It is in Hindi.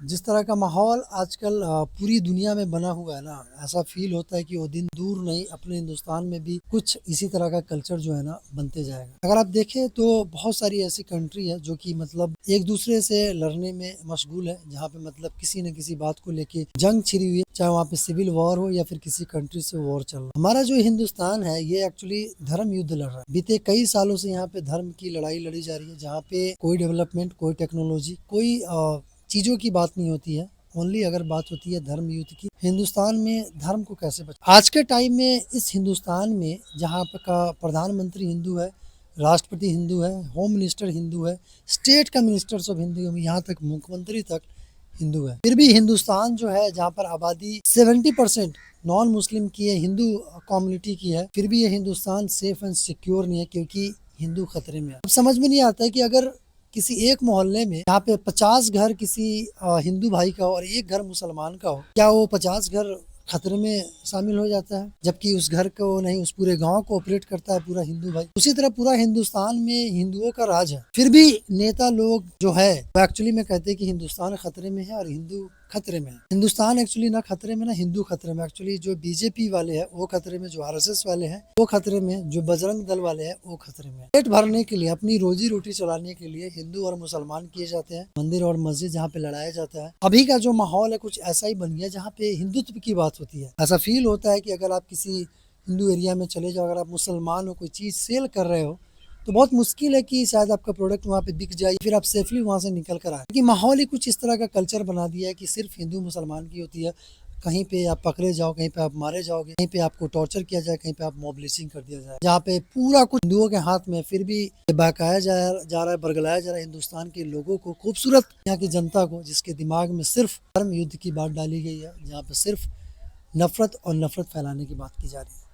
जिस तरह का माहौल आजकल पूरी दुनिया में बना हुआ है ना, ऐसा फील होता है कि वो दिन दूर नहीं, अपने हिंदुस्तान में भी कुछ इसी तरह का कल्चर जो है ना बनते जाएगा। अगर आप देखें तो बहुत सारी ऐसी कंट्री है जो कि मतलब एक दूसरे से लड़ने में मशगूल है, जहाँ पे मतलब किसी न किसी बात को लेके जंग छिड़ी हुई है, चाहे वहाँ पे सिविल वॉर हो या फिर किसी कंट्री से वॉर चल रहा है। हमारा जो हिंदुस्तान है ये एक्चुअली धर्म युद्ध लड़ रहा है। बीते कई सालों से यहाँ पे धर्म की लड़ाई लड़ी जा रही है, जहाँ पे कोई डेवलपमेंट, कोई टेक्नोलॉजी, कोई चीजों की बात नहीं होती है। ओनली अगर बात होती है धर्म युद्ध की। हिंदुस्तान में धर्म को कैसे बचा, आज के टाइम में इस हिंदुस्तान में जहाँ पे का प्रधानमंत्री हिंदू है, राष्ट्रपति हिंदू है, होम मिनिस्टर हिंदू है, स्टेट का मिनिस्टर सब हिंदू है, यहाँ तक मुख्यमंत्री तक हिंदू है। फिर भी हिंदुस्तान जो है जहाँ पर आबादी 70% नॉन मुस्लिम की है, हिंदू कम्युनिटी की है, फिर भी ये हिंदुस्तान सेफ एंड सिक्योर नहीं है, क्योंकि हिंदू खतरे में है। अब समझ में नहीं आता है कि अगर किसी एक मोहल्ले में यहाँ पे 50 घर किसी हिंदू भाई का हो और एक घर मुसलमान का हो, क्या वो 50 घर खतरे में शामिल हो जाता है? जबकि उस घर को नहीं, उस पूरे गांव को ऑपरेट करता है पूरा हिंदू भाई। उसी तरह पूरा हिंदुस्तान में हिंदुओं का राज है, फिर भी नेता लोग जो है वो एक्चुअली में कहते हैं कि हिंदुस्तान खतरे में है और हिंदू खतरे में है। हिंदुस्तान एक्चुअली ना खतरे में ना हिंदू खतरे में। एक्चुअली जो बीजेपी वाले हैं वो खतरे में, जो आरएसएस वाले हैं वो खतरे में, जो बजरंग दल वाले हैं वो खतरे में। पेट भरने के लिए, अपनी रोजी रोटी चलाने के लिए हिंदू और मुसलमान किए जाते हैं, मंदिर और मस्जिद जहाँ पे लड़ाया जाता है। अभी का जो माहौल है कुछ ऐसा ही बन गया जहाँ पे हिंदुत्व की बात होती है। ऐसा फील होता है कि अगर आप किसी हिंदू एरिया में चले जाओ, अगर आप मुसलमान हो, कोई चीज सेल कर रहे हो, तो बहुत मुश्किल है कि शायद आपका प्रोडक्ट वहाँ पे बिक जाए, फिर आप सेफली वहाँ से निकल कर आए। क्योंकि माहौल ही कुछ इस तरह का कल्चर बना दिया है कि सिर्फ हिंदू मुसलमान की होती है। कहीं पे आप पकड़े जाओ, कहीं पे आप मारे जाओगे, कहीं पे आपको टॉर्चर किया जाए, कहीं पे आप मॉब लिंचिंग कर दिया जाए, जहाँ पे पूरा कुछ हिंदुओं के हाथ में, फिर भी बहकाया जा रहा है, बरगलाया जा रहा है हिंदुस्तान के लोगों को, खूबसूरत यहाँ की जनता को, जिसके दिमाग में सिर्फ धर्म युद्ध की बात डाली गई है, जहाँ पे सिर्फ नफरत और नफरत फैलाने की बात की जा रही है।